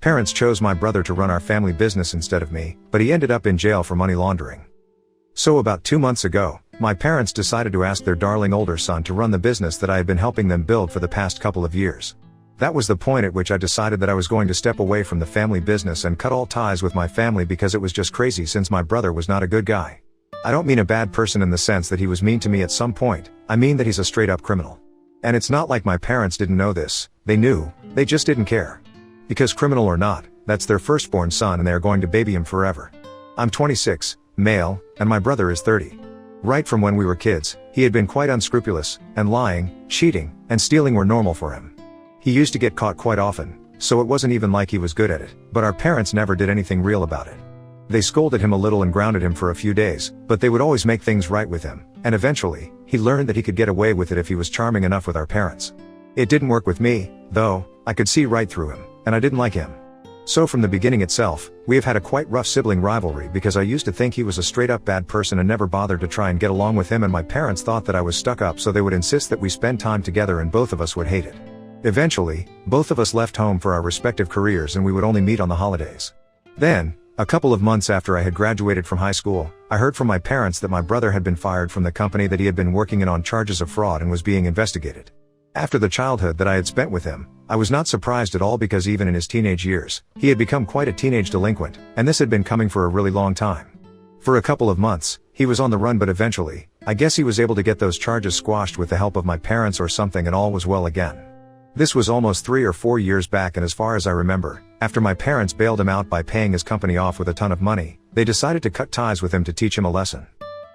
Parents chose my brother to run our family business instead of me, but he ended up in jail for money laundering. So about 2 months ago, my parents decided to ask their darling older son to run the business that I had been helping them build for the past couple of years. That was the point at which I decided that I was going to step away from the family business and cut all ties with my family because it was just crazy since my brother was not a good guy. I don't mean a bad person in the sense that he was mean to me at some point, I mean that he's a straight up criminal. And it's not like my parents didn't know this, they knew, they just didn't care. Because criminal or not, that's their firstborn son and they are going to baby him forever. I'm 26, male, and my brother is 30. Right from when we were kids, he had been quite unscrupulous, and lying, cheating, and stealing were normal for him. He used to get caught quite often, so it wasn't even like he was good at it, but our parents never did anything real about it. They scolded him a little and grounded him for a few days, but they would always make things right with him, and eventually, he learned that he could get away with it if he was charming enough with our parents. It didn't work with me, though. I could see right through him, and I didn't like him. So from the beginning itself, we have had a quite rough sibling rivalry because I used to think he was a straight up bad person and never bothered to try and get along with him, and my parents thought that I was stuck up, so they would insist that we spend time together and both of us would hate it. Eventually, both of us left home for our respective careers and we would only meet on the holidays. Then, a couple of months after I had graduated from high school, I heard from my parents that my brother had been fired from the company that he had been working in on charges of fraud and was being investigated. After the childhood that I had spent with him, I was not surprised at all because even in his teenage years, he had become quite a teenage delinquent, and this had been coming for a really long time. For a couple of months, he was on the run, but eventually, I guess he was able to get those charges squashed with the help of my parents or something, and all was well again. This was almost 3 or 4 years back, and as far as I remember, after my parents bailed him out by paying his company off with a ton of money, they decided to cut ties with him to teach him a lesson.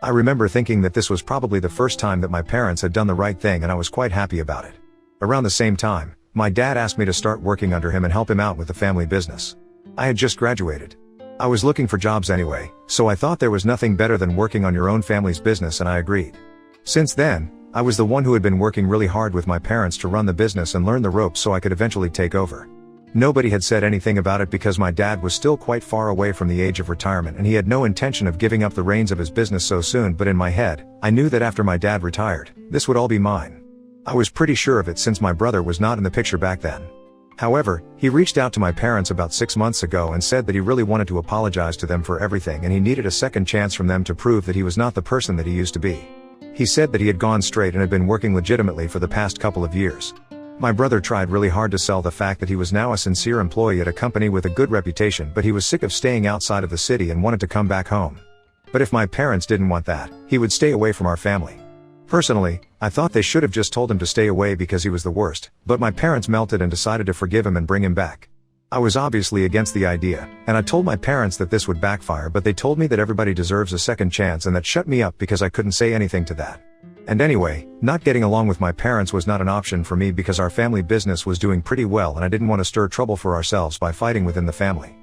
I remember thinking that this was probably the first time that my parents had done the right thing, and I was quite happy about it. Around the same time, my dad asked me to start working under him and help him out with the family business. I had just graduated. I was looking for jobs anyway, so I thought there was nothing better than working on your own family's business, and I agreed. Since then, I was the one who had been working really hard with my parents to run the business and learn the ropes so I could eventually take over. Nobody had said anything about it because my dad was still quite far away from the age of retirement and he had no intention of giving up the reins of his business so soon, but in my head, I knew that after my dad retired, this would all be mine. I was pretty sure of it since my brother was not in the picture back then. However, he reached out to my parents about 6 months ago and said that he really wanted to apologize to them for everything and he needed a second chance from them to prove that he was not the person that he used to be. He said that he had gone straight and had been working legitimately for the past couple of years. My brother tried really hard to sell the fact that he was now a sincere employee at a company with a good reputation, but he was sick of staying outside of the city and wanted to come back home. But if my parents didn't want that, he would stay away from our family. Personally, I thought they should have just told him to stay away because he was the worst, but my parents melted and decided to forgive him and bring him back. I was obviously against the idea, and I told my parents that this would backfire, but they told me that everybody deserves a second chance, and that shut me up because I couldn't say anything to that. And anyway, not getting along with my parents was not an option for me because our family business was doing pretty well and I didn't want to stir trouble for ourselves by fighting within the family.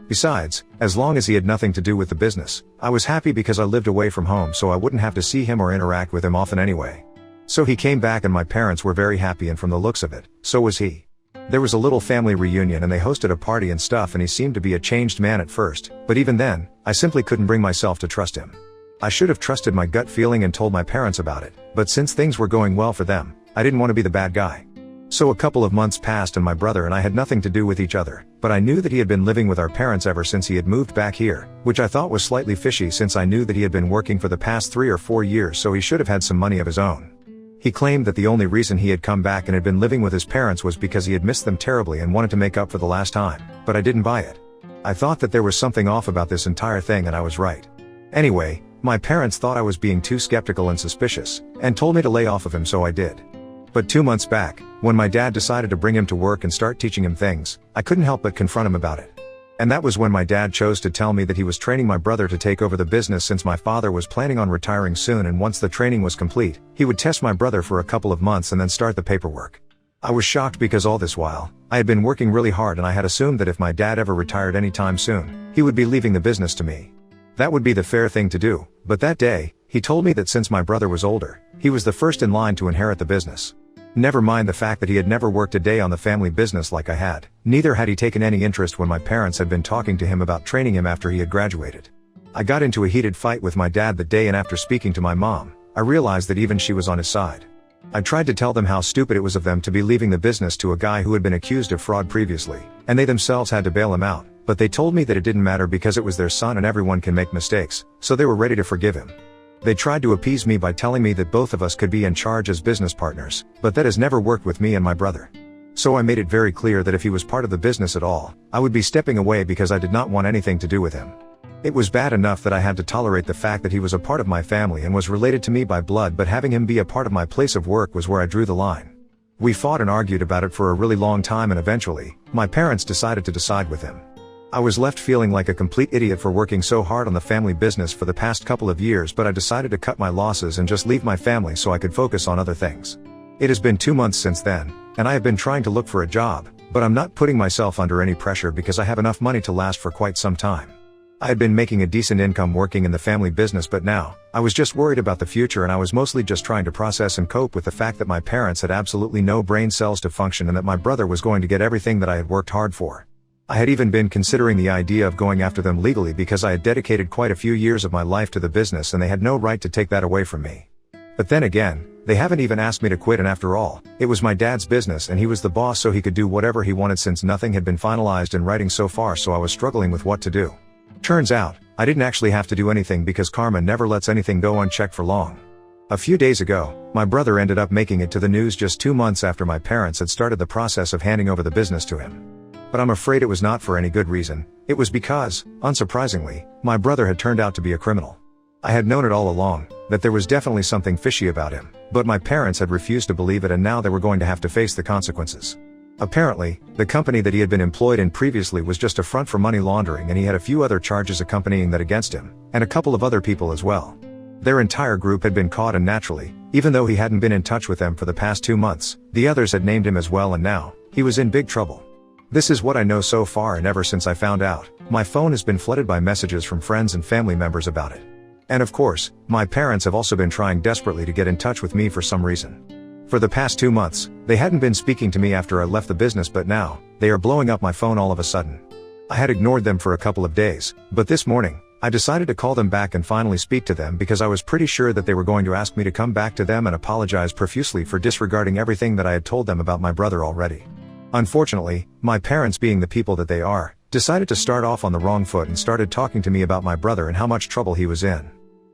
Besides, as long as he had nothing to do with the business, I was happy because I lived away from home so I wouldn't have to see him or interact with him often anyway. So he came back and my parents were very happy, and from the looks of it, so was he. There was a little family reunion and they hosted a party and stuff, and he seemed to be a changed man at first, but even then, I simply couldn't bring myself to trust him. I should have trusted my gut feeling and told my parents about it, but since things were going well for them, I didn't want to be the bad guy. So a couple of months passed and my brother and I had nothing to do with each other, but I knew that he had been living with our parents ever since he had moved back here, which I thought was slightly fishy since I knew that he had been working for the past 3 or 4 years, so he should have had some money of his own. He claimed that the only reason he had come back and had been living with his parents was because he had missed them terribly and wanted to make up for the last time, but I didn't buy it. I thought that there was something off about this entire thing, and I was right. Anyway, my parents thought I was being too skeptical and suspicious, and told me to lay off of him, so I did. But 2 months back, when my dad decided to bring him to work and start teaching him things, I couldn't help but confront him about it. And that was when my dad chose to tell me that he was training my brother to take over the business since my father was planning on retiring soon, and once the training was complete, he would test my brother for a couple of months and then start the paperwork. I was shocked because all this while, I had been working really hard and I had assumed that if my dad ever retired anytime soon, he would be leaving the business to me. That would be the fair thing to do, but that day, he told me that since my brother was older, he was the first in line to inherit the business. Never mind the fact that he had never worked a day on the family business like I had, neither had he taken any interest when my parents had been talking to him about training him after he had graduated. I got into a heated fight with my dad that day, and after speaking to my mom, I realized that even she was on his side. I tried to tell them how stupid it was of them to be leaving the business to a guy who had been accused of fraud previously, and they themselves had to bail him out, but they told me that it didn't matter because it was their son and everyone can make mistakes, so they were ready to forgive him. They tried to appease me by telling me that both of us could be in charge as business partners, but that has never worked with me and my brother. So I made it very clear that if he was part of the business at all, I would be stepping away because I did not want anything to do with him. It was bad enough that I had to tolerate the fact that he was a part of my family and was related to me by blood, but having him be a part of my place of work was where I drew the line. We fought and argued about it for a really long time, and eventually, my parents decided to side with him. I was left feeling like a complete idiot for working so hard on the family business for the past couple of years, but I decided to cut my losses and just leave my family so I could focus on other things. It has been 2 months since then, and I have been trying to look for a job, but I'm not putting myself under any pressure because I have enough money to last for quite some time. I had been making a decent income working in the family business, but now, I was just worried about the future, and I was mostly just trying to process and cope with the fact that my parents had absolutely no brain cells to function and that my brother was going to get everything that I had worked hard for. I had even been considering the idea of going after them legally because I had dedicated quite a few years of my life to the business and they had no right to take that away from me. But then again, they haven't even asked me to quit, and after all, it was my dad's business and he was the boss, so he could do whatever he wanted since nothing had been finalized in writing so far, so I was struggling with what to do. Turns out, I didn't actually have to do anything because karma never lets anything go unchecked for long. A few days ago, my brother ended up making it to the news just 2 months after my parents had started the process of handing over the business to him. But I'm afraid it was not for any good reason. It was because, unsurprisingly, my brother had turned out to be a criminal. I had known it all along, that there was definitely something fishy about him, but my parents had refused to believe it, and now they were going to have to face the consequences. Apparently, the company that he had been employed in previously was just a front for money laundering, and he had a few other charges accompanying that against him, and a couple of other people as well. Their entire group had been caught, and naturally, even though he hadn't been in touch with them for the past 2 months, the others had named him as well, and now, he was in big trouble. This is what I know so far, and ever since I found out, my phone has been flooded by messages from friends and family members about it. And of course, my parents have also been trying desperately to get in touch with me for some reason. For the past 2 months, they hadn't been speaking to me after I left the business, but now, they are blowing up my phone all of a sudden. I had ignored them for a couple of days, but this morning, I decided to call them back and finally speak to them because I was pretty sure that they were going to ask me to come back to them and apologize profusely for disregarding everything that I had told them about my brother already. Unfortunately, my parents, being the people that they are, decided to start off on the wrong foot and started talking to me about my brother and how much trouble he was in.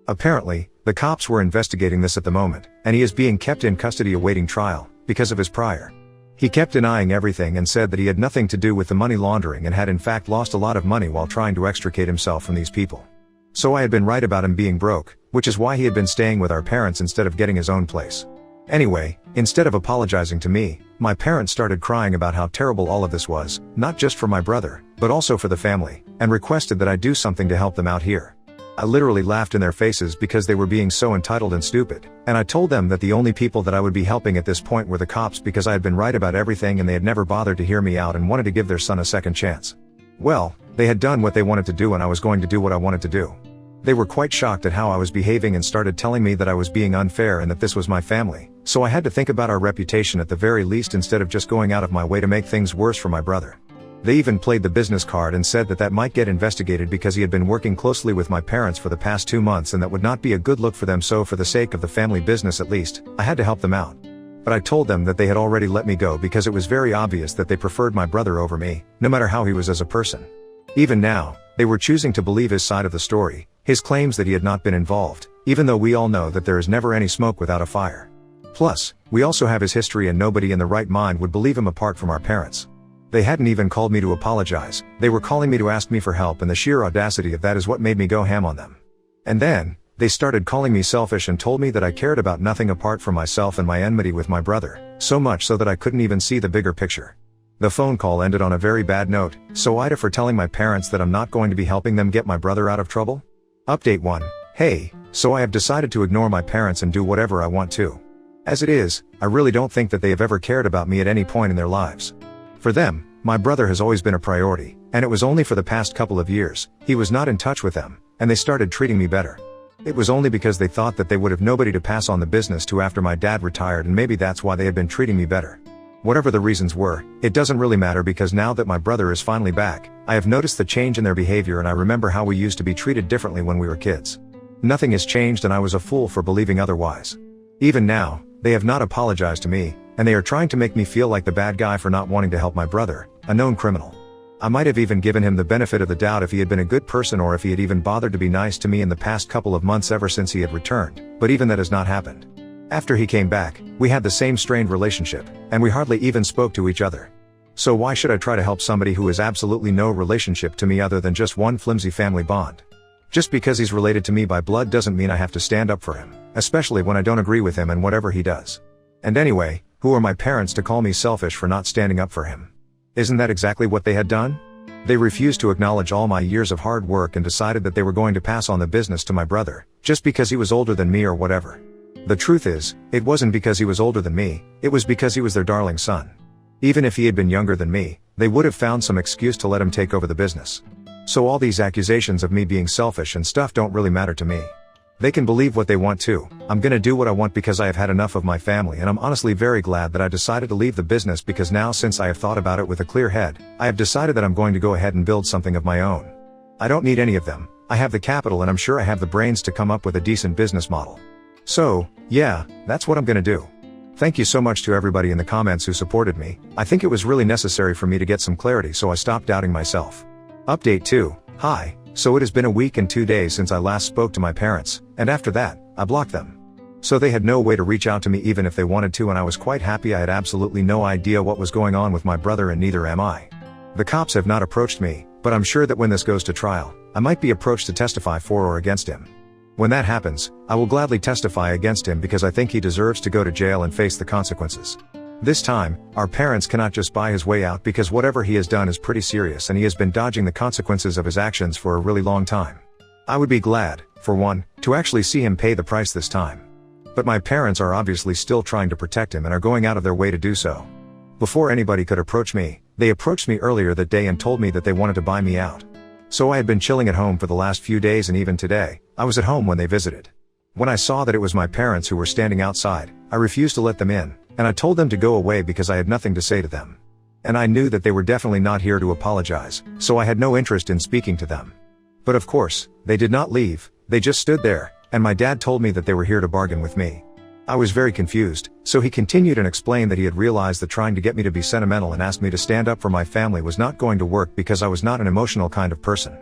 Apparently, the cops were investigating this at the moment, and he is being kept in custody awaiting trial, because of his prior. He kept denying everything and said that he had nothing to do with the money laundering and had in fact lost a lot of money while trying to extricate himself from these people. So I had been right about him being broke, which is why he had been staying with our parents instead of getting his own place. Anyway, instead of apologizing to me, my parents started crying about how terrible all of this was, not just for my brother, but also for the family, and requested that I do something to help them out here. I literally laughed in their faces because they were being so entitled and stupid, and I told them that the only people that I would be helping at this point were the cops because I had been right about everything and they had never bothered to hear me out and wanted to give their son a second chance. Well, they had done what they wanted to do and I was going to do what I wanted to do. They were quite shocked at how I was behaving and started telling me that I was being unfair and that this was my family, so I had to think about our reputation at the very least instead of just going out of my way to make things worse for my brother. They even played the business card and said that that might get investigated because he had been working closely with my parents for the past 2 months and that would not be a good look for them, so for the sake of the family business at least, I had to help them out. But I told them that they had already let me go because it was very obvious that they preferred my brother over me, no matter how he was as a person. Even now, they were choosing to believe his side of the story, his claims that he had not been involved, even though we all know that there is never any smoke without a fire. Plus, we also have his history and nobody in the right mind would believe him apart from our parents. They hadn't even called me to apologize, they were calling me to ask me for help, and the sheer audacity of that is what made me go ham on them. And then, they started calling me selfish and told me that I cared about nothing apart from myself and my enmity with my brother, so much so that I couldn't even see the bigger picture. The phone call ended on a very bad note, so Ida for telling my parents that I'm not going to be helping them get my brother out of trouble? Update 1. Hey, so I have decided to ignore my parents and do whatever I want to. As it is, I really don't think that they have ever cared about me at any point in their lives. For them, my brother has always been a priority, and it was only for the past couple of years, he was not in touch with them, and they started treating me better. It was only because they thought that they would have nobody to pass on the business to after my dad retired, and maybe that's why they had been treating me better. Whatever the reasons were, it doesn't really matter because now that my brother is finally back, I have noticed the change in their behavior and I remember how we used to be treated differently when we were kids. Nothing has changed and I was a fool for believing otherwise. Even now, They have not apologized to me, and they are trying to make me feel like the bad guy for not wanting to help my brother, a known criminal. I might have even given him the benefit of the doubt if he had been a good person or if he had even bothered to be nice to me in the past couple of months ever since he had returned, but even that has not happened. After he came back, we had the same strained relationship, and we hardly even spoke to each other. So why should I try to help somebody who has absolutely no relationship to me other than just one flimsy family bond? Just because he's related to me by blood doesn't mean I have to stand up for him, especially when I don't agree with him and whatever he does. And anyway, who are my parents to call me selfish for not standing up for him? Isn't that exactly what they had done? They refused to acknowledge all my years of hard work and decided that they were going to pass on the business to my brother, just because he was older than me or whatever. The truth is, it wasn't because he was older than me, it was because he was their darling son. Even if he had been younger than me, they would have found some excuse to let him take over the business. So all these accusations of me being selfish and stuff don't really matter to me. They can believe what they want to. I'm gonna do what I want because I have had enough of my family, and I'm honestly very glad that I decided to leave the business because now, since I have thought about it with a clear head, I have decided that I'm going to go ahead and build something of my own. I don't need any of them. I have the capital and I'm sure I have the brains to come up with a decent business model. So, yeah, that's what I'm gonna do. Thank you so much to everybody in the comments who supported me. I think it was really necessary for me to get some clarity, so I stopped doubting myself. Update 2. Hi. So it has been a week and 2 days since I last spoke to my parents, and after that, I blocked them. So they had no way to reach out to me even if they wanted to, and I was quite happy. I had absolutely no idea what was going on with my brother, and neither am I. The cops have not approached me, but I'm sure that when this goes to trial, I might be approached to testify for or against him. When that happens, I will gladly testify against him because I think he deserves to go to jail and face the consequences. This time, our parents cannot just buy his way out because whatever he has done is pretty serious and he has been dodging the consequences of his actions for a really long time. I would be glad, for one, to actually see him pay the price this time. But my parents are obviously still trying to protect him and are going out of their way to do so. Before anybody could approach me, they approached me earlier that day and told me that they wanted to buy me out. So I had been chilling at home for the last few days, and even today, I was at home when they visited. When I saw that it was my parents who were standing outside, I refused to let them in, and I told them to go away because I had nothing to say to them. And I knew that they were definitely not here to apologize, so I had no interest in speaking to them. But of course, they did not leave, they just stood there, and my dad told me that they were here to bargain with me. I was very confused, so he continued and explained that he had realized that trying to get me to be sentimental and ask me to stand up for my family was not going to work because I was not an emotional kind of person.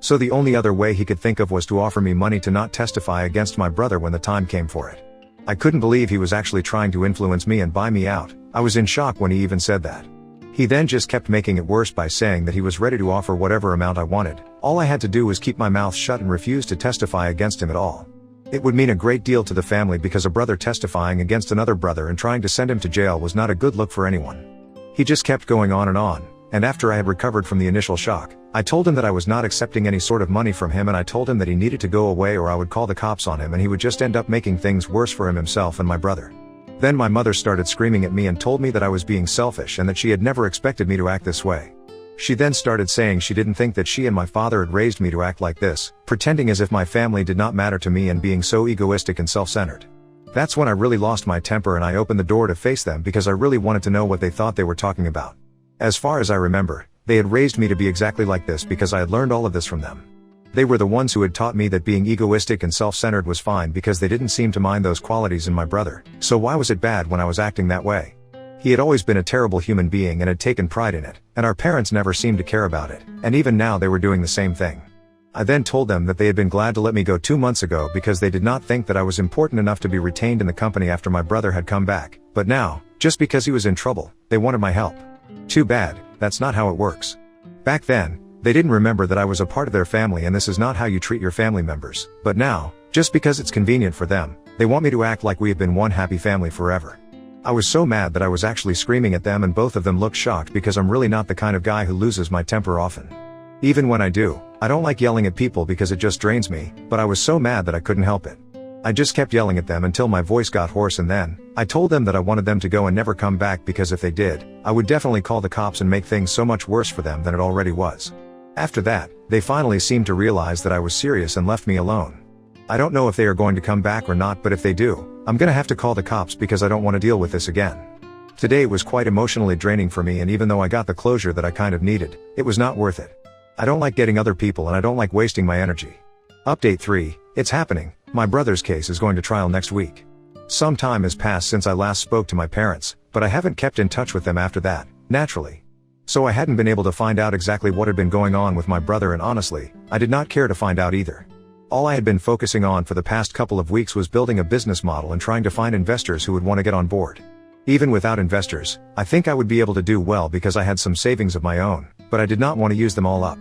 So the only other way he could think of was to offer me money to not testify against my brother when the time came for it. I couldn't believe he was actually trying to influence me and buy me out. I was in shock when he even said that. He then just kept making it worse by saying that he was ready to offer whatever amount I wanted. All I had to do was keep my mouth shut and refuse to testify against him at all. It would mean a great deal to the family because a brother testifying against another brother and trying to send him to jail was not a good look for anyone. He just kept going on, and after I had recovered from the initial shock, I told him that I was not accepting any sort of money from him, and I told him that he needed to go away or I would call the cops on him and he would just end up making things worse for himself and my brother. Then my mother started screaming at me and told me that I was being selfish and that she had never expected me to act this way. She then started saying she didn't think that she and my father had raised me to act like this, pretending as if my family did not matter to me and being so egoistic and self-centered. That's when I really lost my temper and I opened the door to face them because I really wanted to know what they thought they were talking about. As far as I remember, they had raised me to be exactly like this because I had learned all of this from them. They were the ones who had taught me that being egoistic and self-centered was fine because they didn't seem to mind those qualities in my brother, so why was it bad when I was acting that way? He had always been a terrible human being and had taken pride in it, and our parents never seemed to care about it, and even now they were doing the same thing. I then told them that they had been glad to let me go 2 months ago because they did not think that I was important enough to be retained in the company after my brother had come back, but now, just because he was in trouble, they wanted my help. Too bad, that's not how it works. Back then, they didn't remember that I was a part of their family and this is not how you treat your family members, but now, just because it's convenient for them, they want me to act like we have been one happy family forever. I was so mad that I was actually screaming at them and both of them looked shocked because I'm really not the kind of guy who loses my temper often. Even when I do, I don't like yelling at people because it just drains me, but I was so mad that I couldn't help it. I just kept yelling at them until my voice got hoarse, and then, I told them that I wanted them to go and never come back because if they did, I would definitely call the cops and make things so much worse for them than it already was. After that, they finally seemed to realize that I was serious and left me alone. I don't know if they are going to come back or not, but if they do, I'm gonna have to call the cops because I don't want to deal with this again. Today was quite emotionally draining for me, and even though I got the closure that I kind of needed, it was not worth it. I don't like getting other people and I don't like wasting my energy. Update 3, it's happening. My brother's case is going to trial next week. Some time has passed since I last spoke to my parents, but I haven't kept in touch with them after that, naturally. So I hadn't been able to find out exactly what had been going on with my brother, and honestly, I did not care to find out either. All I had been focusing on for the past couple of weeks was building a business model and trying to find investors who would want to get on board. Even without investors, I think I would be able to do well because I had some savings of my own, but I did not want to use them all up.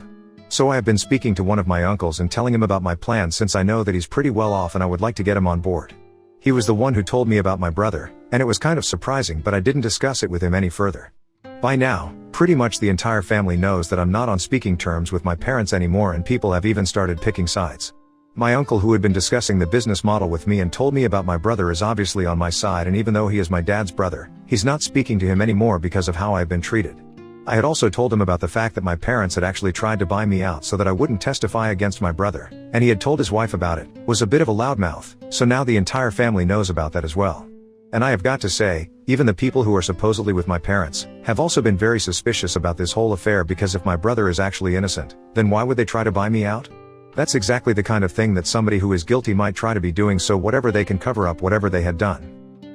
So I have been speaking to one of my uncles and telling him about my plans, since I know that he's pretty well off and I would like to get him on board. He was the one who told me about my brother, and it was kind of surprising, but I didn't discuss it with him any further. By now, pretty much the entire family knows that I'm not on speaking terms with my parents anymore, and people have even started picking sides. My uncle, who had been discussing the business model with me and told me about my brother, is obviously on my side, and even though he is my dad's brother, he's not speaking to him anymore because of how I have been treated. I had also told him about the fact that my parents had actually tried to buy me out so that I wouldn't testify against my brother, and he had told his wife about it, was a bit of a loudmouth, so now the entire family knows about that as well. And I have got to say, even the people who are supposedly with my parents, have also been very suspicious about this whole affair, because if my brother is actually innocent, then why would they try to buy me out? That's exactly the kind of thing that somebody who is guilty might try to be doing, so whatever they can cover up whatever they had done.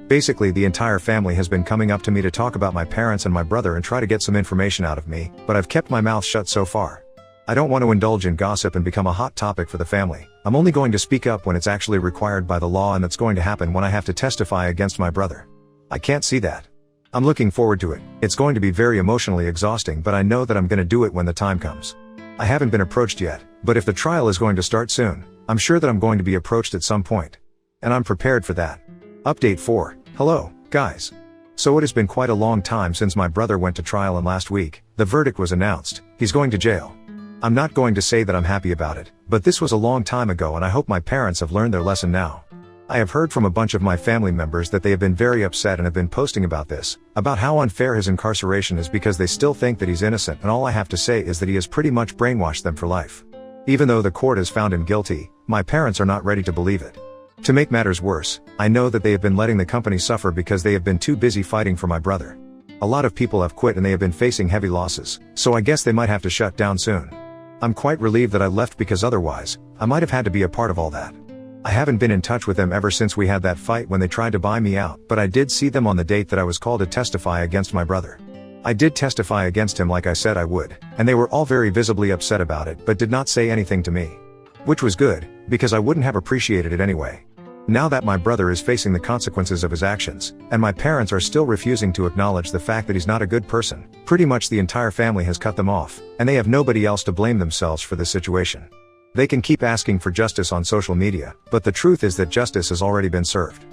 Basically, the entire family has been coming up to me to talk about my parents and my brother and try to get some information out of me, but I've kept my mouth shut so far. I don't want to indulge in gossip and become a hot topic for the family. I'm only going to speak up when it's actually required by the law, and that's going to happen when I have to testify against my brother. I can't see that. I'm looking forward to it. It's going to be very emotionally exhausting, but I know that I'm going to do it when the time comes. I haven't been approached yet, but if the trial is going to start soon, I'm sure that I'm going to be approached at some point. And I'm prepared for that. Update 4. Hello, guys. So it has been quite a long time since my brother went to trial, and last week, the verdict was announced. He's going to jail. I'm not going to say that I'm happy about it, but this was a long time ago, and I hope my parents have learned their lesson now. I have heard from a bunch of my family members that they have been very upset and have been posting about this, about how unfair his incarceration is, because they still think that he's innocent, and all I have to say is that he has pretty much brainwashed them for life. Even though the court has found him guilty, my parents are not ready to believe it. To make matters worse, I know that they have been letting the company suffer because they have been too busy fighting for my brother. A lot of people have quit and they have been facing heavy losses, so I guess they might have to shut down soon. I'm quite relieved that I left, because otherwise, I might have had to be a part of all that. I haven't been in touch with them ever since we had that fight when they tried to buy me out, but I did see them on the date that I was called to testify against my brother. I did testify against him like I said I would, and they were all very visibly upset about it, but did not say anything to me. Which was good, because I wouldn't have appreciated it anyway. Now that my brother is facing the consequences of his actions, and my parents are still refusing to acknowledge the fact that he's not a good person, pretty much the entire family has cut them off, and they have nobody else to blame themselves for this situation. They can keep asking for justice on social media, but the truth is that justice has already been served.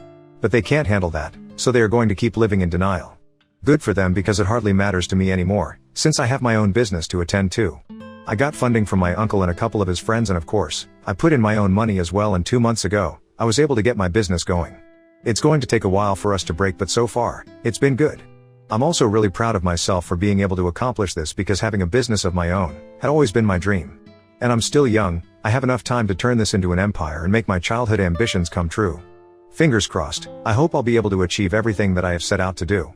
But they can't handle that, so they are going to keep living in denial. Good for them, because it hardly matters to me anymore, since I have my own business to attend to. I got funding from my uncle and a couple of his friends, and of course, I put in my own money as well, and 2 months ago, I was able to get my business going. It's going to take a while for us to break, but so far, it's been good. I'm also really proud of myself for being able to accomplish this, because having a business of my own had always been my dream. And I'm still young, I have enough time to turn this into an empire and make my childhood ambitions come true. Fingers crossed, I hope I'll be able to achieve everything that I have set out to do.